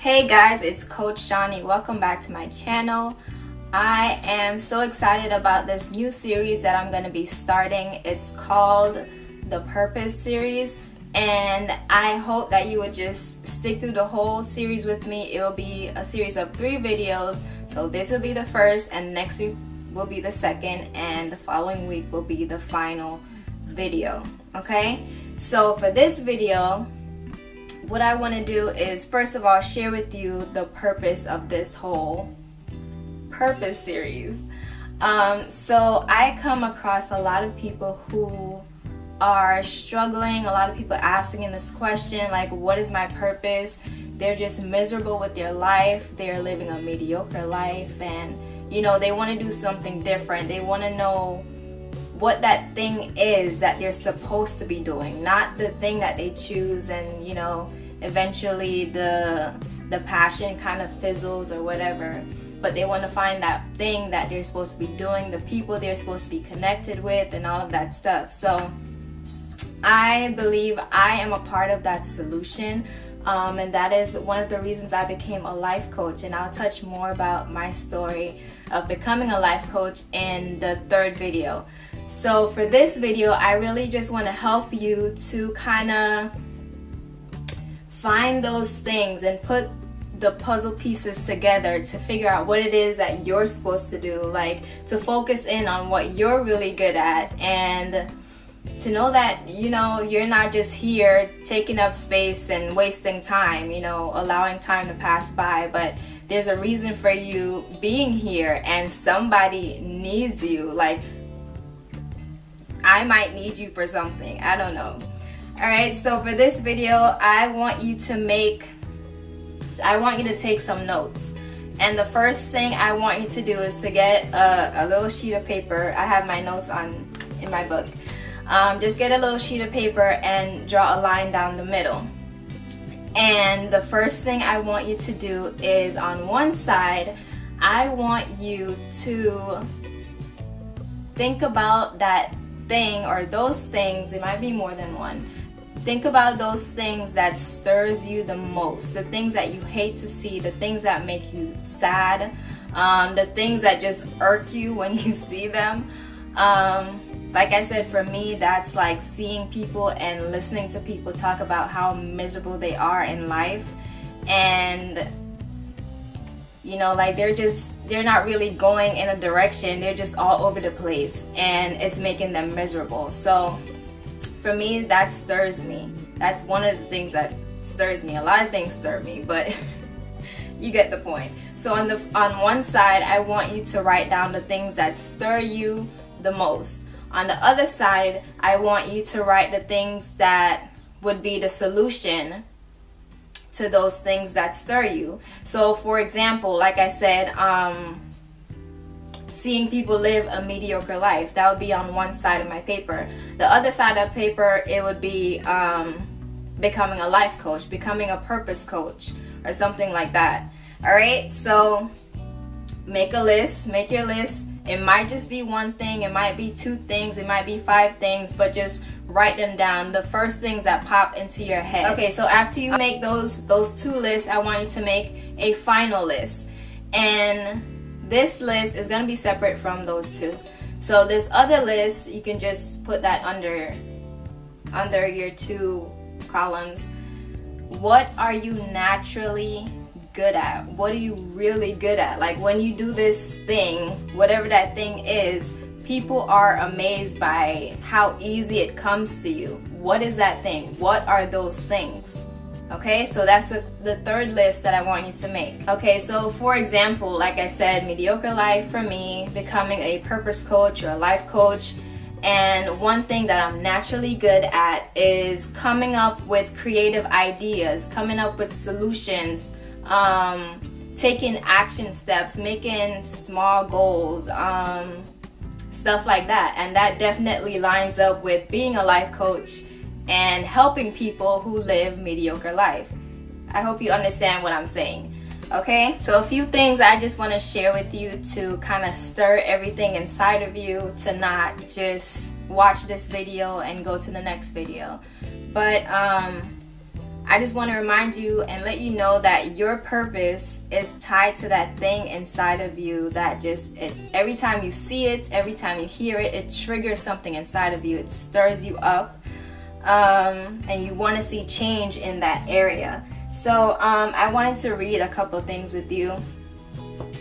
Hey guys, it's Coach Shaunie. Welcome back to my channel. I am so excited about this new series that I'm going to be starting. It's called the Purpose series, and I hope that you would just stick through the whole series with me. It will be a series of 3 videos. So this will be the first, and next week will be the second, and the following week will be the final video. Okay? So for this video, what I want to do is first of all share with you the purpose of this whole Purpose series. So I come across a lot of people who are struggling, a lot of people asking this question, like, what is my purpose? They're just miserable with their life. They're living a mediocre life, and they want to do something different. They want to know what that thing is that they're supposed to be doing, not the thing that they choose, and eventually the passion kind of fizzles or whatever. But they want to find that thing that they're supposed to be doing, the people they're supposed to be connected with, and all of that stuff. So I believe I am a part of that solution, and that is one of the reasons I became a life coach. And I'll touch more about my story of becoming a life coach in the 3rd video. So for this video, I really just want to help you to kind of find those things and put the puzzle pieces together to figure out what it is that you're supposed to do, like to focus in on what you're really good at, and to know that you're not just here taking up space and wasting time, allowing time to pass by, but there's a reason for you being here, and somebody needs you. Like, I might need you for something, I don't know. Alright, so for this video, I want you to take some notes. And the first thing I want you to do is to get a little sheet of paper. I have my notes in my book. Just get a little sheet of paper and draw a line down the middle. And the first thing I want you to do is, on one side, I want you to think about that thing or those things. It might be more than one. Think about those things that stirs you the most, the things that you hate to see, the things that make you sad, the things that just irk you when you see them. Like I said, for me, that's like seeing people and listening to people talk about how miserable they are in life, and like they're not really going in a direction. They're just all over the place, and it's making them miserable. So for me, that stirs me. That's one of the things that stirs me. A lot of things stir me, but you get the point. So on one side, I want you to write down the things that stir you the most. On the other side, I want you to write the things that would be the solution to those things that stir you. So for example, like I said, seeing people live a mediocre life, that would be on one side of my paper. The other side of the paper, it would be becoming a life coach, becoming a purpose coach, or something like that. Alright, so make a list, make your list. It might just be one thing, it might be 2 things, it might be 5 things, but just write them down, the first things that pop into your head. Okay, so after you make those 2 lists, I want you to make a final list. And this list is going to be separate from those 2. So this other list, you can just put that under your 2 columns. What are you naturally good at? What are you really good at? Like, when you do this thing, whatever that thing is, people are amazed by how easy it comes to you. What is that thing? What are those things? Okay, so that's the 3rd list that I want you to make. Okay, so for example, like I said, mediocre life for me, becoming a purpose coach or a life coach. And one thing that I'm naturally good at is coming up with creative ideas, coming up with solutions, taking action steps, making small goals, stuff like that. And that definitely lines up with being a life coach and helping people who live mediocre life. I hope you understand what I'm saying. Okay, so a few things I just want to share with you to kind of stir everything inside of you, to not just watch this video and go to the next video. But I just want to remind you and let you know that your purpose is tied to that thing inside of you that every time you see it, every time you hear it, it triggers something inside of you. It stirs you up, and you want to see change in that area. So I wanted to read a couple things with you,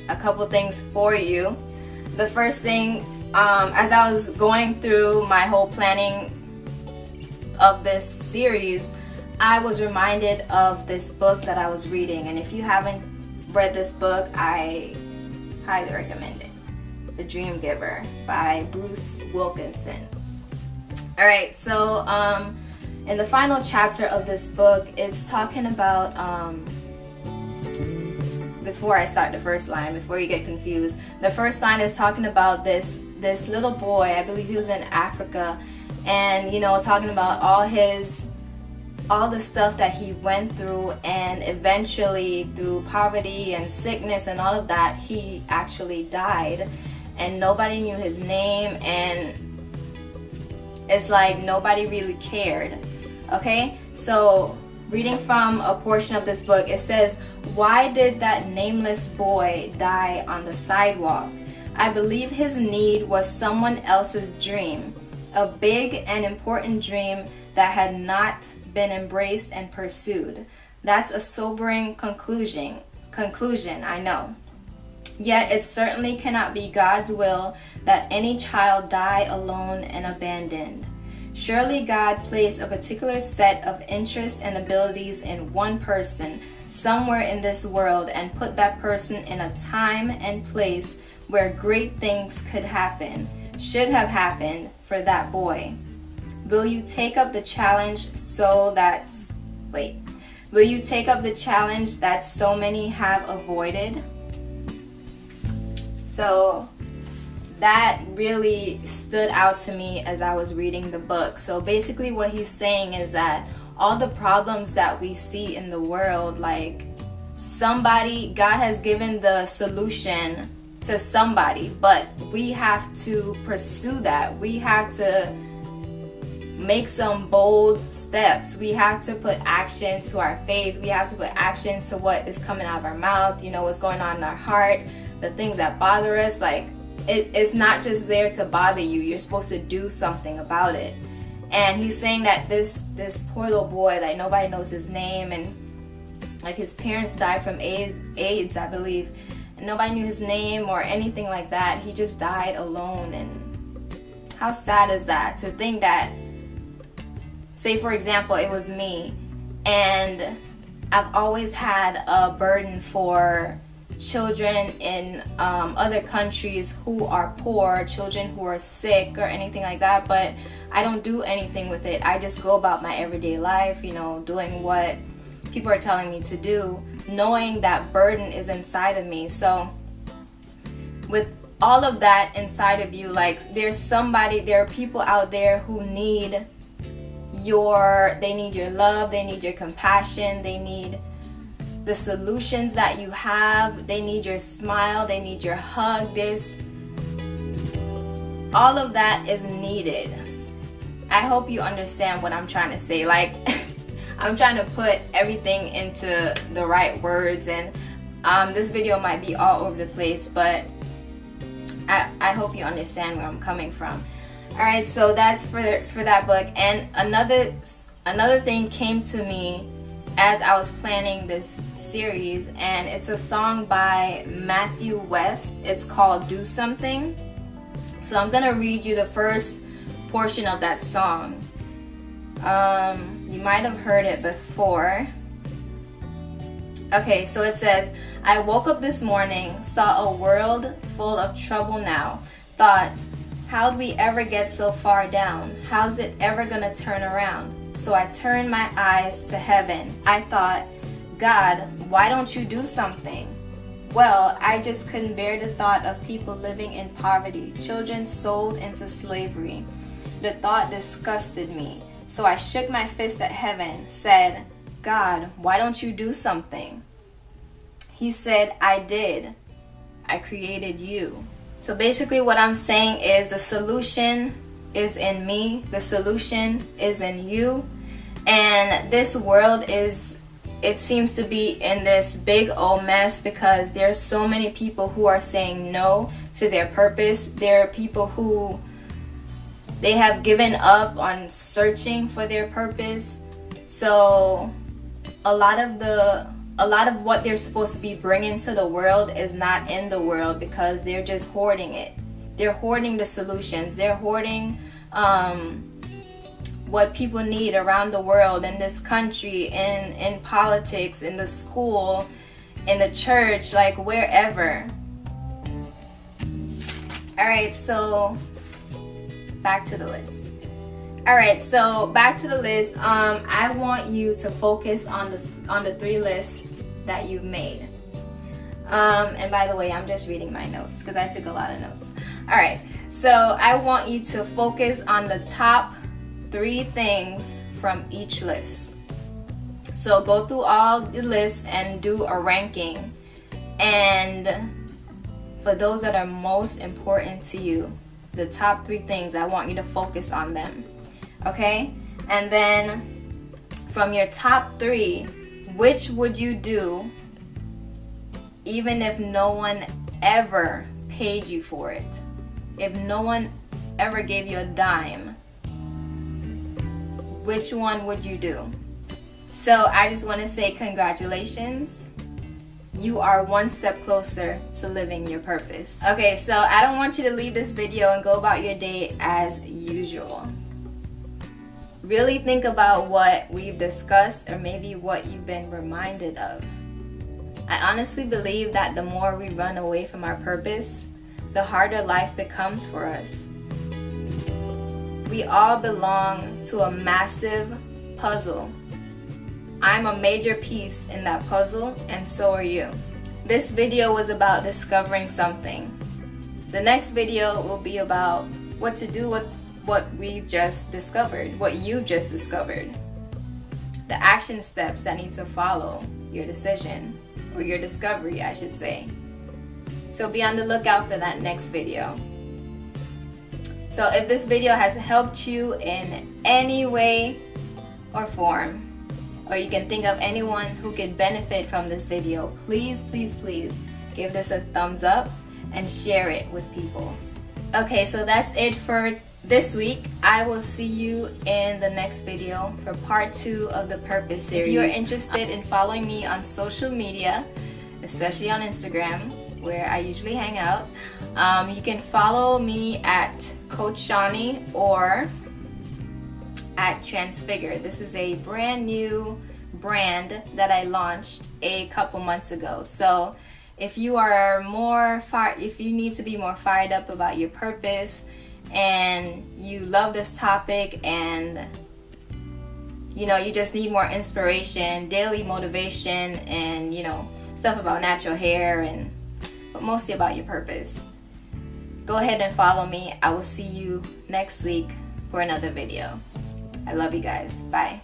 a couple things for you. The first thing, as I was going through my whole planning of this series, I was reminded of this book that I was reading, and if you haven't read this book, I highly recommend it. The Dream Giver by Bruce Wilkinson. Alright, so in the final chapter of this book, it's talking about, before I start the first line, before you get confused, the first line is talking about this little boy, I believe he was in Africa, and talking about all the stuff that he went through, and eventually through poverty and sickness and all of that, he actually died, and nobody knew his name, and it's like nobody really cared. Okay, so reading from a portion of this book, it says, "Why did that nameless boy die on the sidewalk? I believe his need was someone else's dream, a big and important dream that had not been embraced and pursued. That's a sobering conclusion, I know. Yet it certainly cannot be God's will that any child die alone and abandoned. Surely God placed a particular set of interests and abilities in one person somewhere in this world and put that person in a time and place where great things could happen, should have happened for that boy. Will you take up the challenge Will you take up the challenge that so many have avoided?" So that really stood out to me as I was reading the book. So basically what he's saying is that all the problems that we see in the world, like God has given the solution to somebody, but we have to pursue that. We have to make some bold steps. We have to put action to our faith. We have to put action to what is coming out of our mouth, what's going on in our heart, the things that bother us. Like, it's not just there to bother you. You're supposed to do something about it. And he's saying that this poor little boy, like, nobody knows his name, and like his parents died from AIDS, I believe, and nobody knew his name or anything like that. He just died alone. And how sad is that, to think that, say for example, it was me, and I've always had a burden for children in other countries who are poor, children who are sick or anything like that, but I don't do anything with it. I just go about my everyday life, doing what people are telling me to do, knowing that burden is inside of me. So with all of that inside of you, like, there are people out there who need your love, they need your compassion, they need the solutions that you have, they need your smile, they need your hug. All of that is needed. I hope you understand what I'm trying to say. Like, I'm trying to put everything into the right words, and this video might be all over the place, but I hope you understand where I'm coming from. Alright, so that's for that book. And another thing came to me as I was planning this series, and it's a song by Matthew West. It's called "Do Something." So I'm gonna read you the first portion of that song. You might have heard it before. Okay, so it says, "I woke up this morning, saw a world full of trouble now. Thought, how'd we ever get so far down? How's it ever gonna turn around? So I turned my eyes to heaven. I thought, God, why don't you do something? Well, I just couldn't bear the thought of people living in poverty, children sold into slavery. The thought disgusted me. So I shook my fist at heaven, said, God, why don't you do something? He said, I did. I created you." So basically what I'm saying is the solution is in me. The solution is in you. And this world it seems to be in this big old mess because there's so many people who are saying no to their purpose. There are people who they have given up on searching for their purpose. So a lot of what they're supposed to be bringing to the world is not in the world because they're just hoarding it. They're hoarding the solutions. They're hoarding what people need around the world, in this country, in politics, in the school, in the church, like wherever. Alright, so back to the list. Alright, so back to the list. I want you to focus on the 3 lists that you've made. And by the way, I'm just reading my notes because I took a lot of notes. Alright, so I want you to focus on the top 3 things from each list. So go through all the lists and do a ranking. And for those that are most important to you, the top 3 things, I want you to focus on them. Okay? And then from your top 3, which would you do even if no one ever paid you for it? If no one ever gave you a dime, which one would you do? So I just want to say congratulations. You are one step closer to living your purpose. Okay, so I don't want you to leave this video and go about your day as usual. Really think about what we've discussed or maybe what you've been reminded of. I honestly believe that the more we run away from our purpose, the harder life becomes for us. We all belong to a massive puzzle. I'm a major piece in that puzzle, and so are you. This video was about discovering something. The next video will be about what to do with what we've just discovered, what you just discovered. The action steps that need to follow your decision, or your discovery, I should say. So be on the lookout for that next video. So if this video has helped you in any way or form, or you can think of anyone who could benefit from this video, please, please, please give this a thumbs up and share it with people. Okay, so that's it for this week. I will see you in the next video for part 2 of the Purpose series. If you're interested in following me on social media, especially on Instagram, where I usually hang out, you can follow me at Coach Shaunie or at Transfigure. This is a brand new brand that I launched a couple months ago. So if you are if you need to be more fired up about your purpose and you love this topic and you just need more inspiration, daily motivation, and stuff about natural hair but mostly about your purpose, go ahead and follow me. I will see you next week for another video. I love you guys. Bye.